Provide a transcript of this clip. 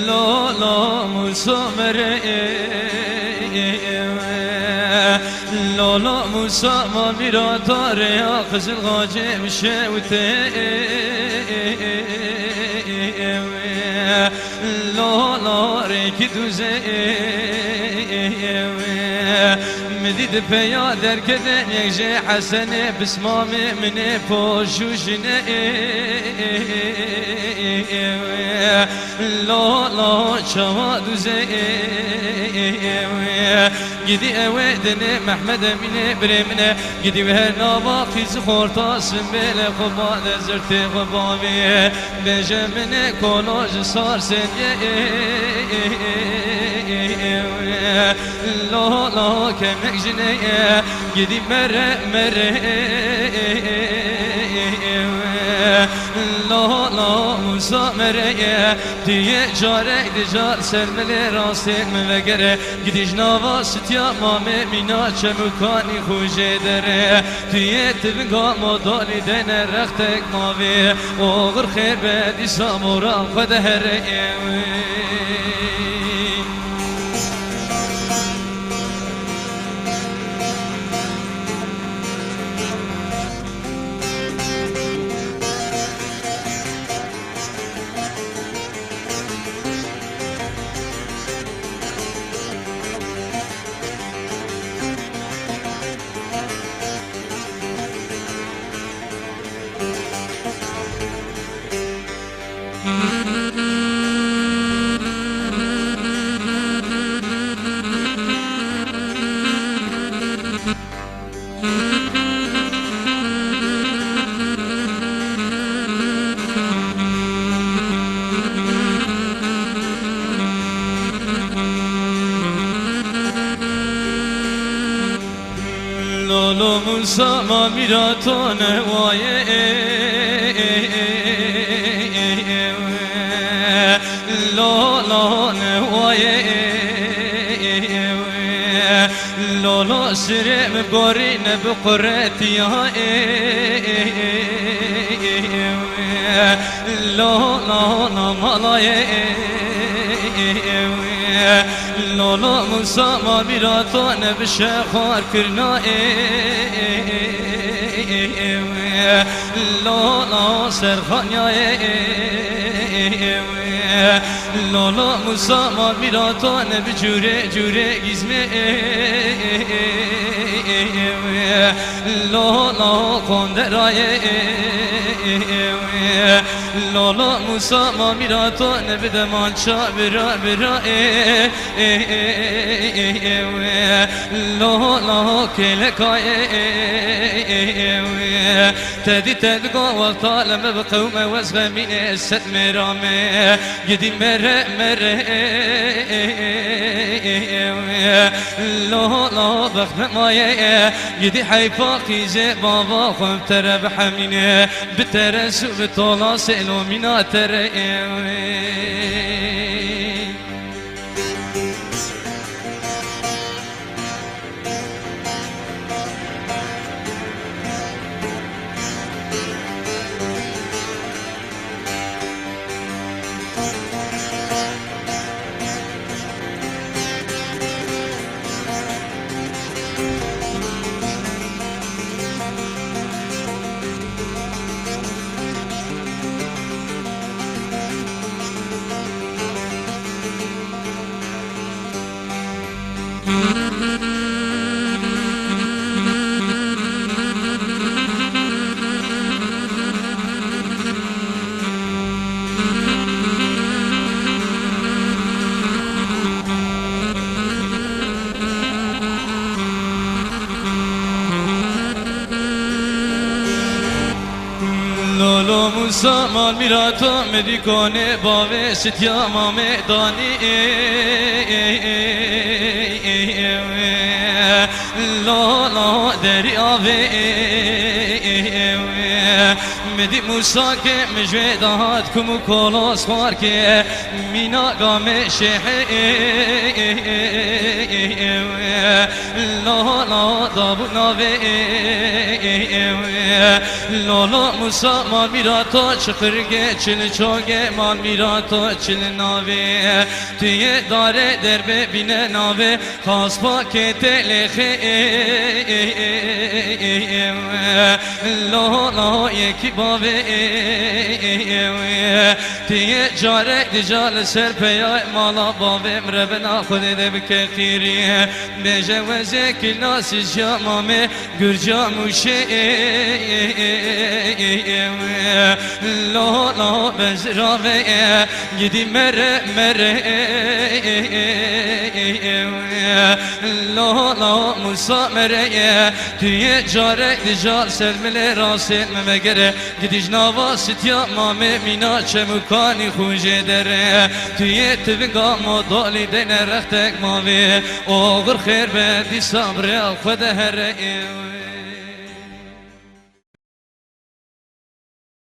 لا لا مسامر لا لا مسامر میرا تاره یا خزل غاجه میشه و لا لا ریکی دوزه مدید پیا در کدن یک جه حسنه بسمام منه پاشوشنه لا لا شوا دوزه گیدی اویدنه محمد امینه برمنه گیدی به نواقی زخورتا سنبیل خوبان زرتی خوبامی بجمنه کلاج سار سنیه لا لا كمك جنيه يدي مره مره لا لا مسامره تيه جارك دجار سلمل راستك مفكره يدي جناوا ستيا مامي مينا چمكاني خوجه دره تيه تبقى مدالي دين رختك ماوي اوغر خير بدي سامورا خدهره لولو موسى ما ميراتون وايه لولو نوايه لولو سرم بورين بقرتي لولو نمالايه لولو موسى ما بيراتون بشخار كرنا لولو سرخانيا لولو موسى ما بيراتون بجوره جوره گزمه لولو قندرای لولو موسى ما ميراتون بدمان شا برا برا لولو كلكاي تدي تدقى وقتا لما بقوم وزغ من الست مرامي يدي مره مره لولو بخنا مايه يدي حيفاقي زي بابا خم ترى بحمينه بترسو بطولا سئلو منا ترى لولو موسى مال ميراتو مديكوني باوي ستيا مامي داني لولو دريا مدی موسا که مجوی دهات کمو کلاس خوار که مینا گام شیحه لا لا دابو ناوه لالا موسا مال میرا تا چخرگه چل چاگه مال میرا تا چل ناوه توی داره در ببینه ناوه خاص پاکه تلخه لالا یکی باوه توی جاره دیجال سر پیای مالا باوه مربنا خود ده بکه خیری بجه وزه کلاسی جا مامه گرجا موشه لالا بزراوه گیدی مره مره لالا موسا مره توی جاره دیجال سلمل راسل ممگره گیدیش نواسطیا مامه مینا چه مکانی خوشه دره توی تبگا مدالی دین رختک ماوی اوغر خیر به دی صبر خود هره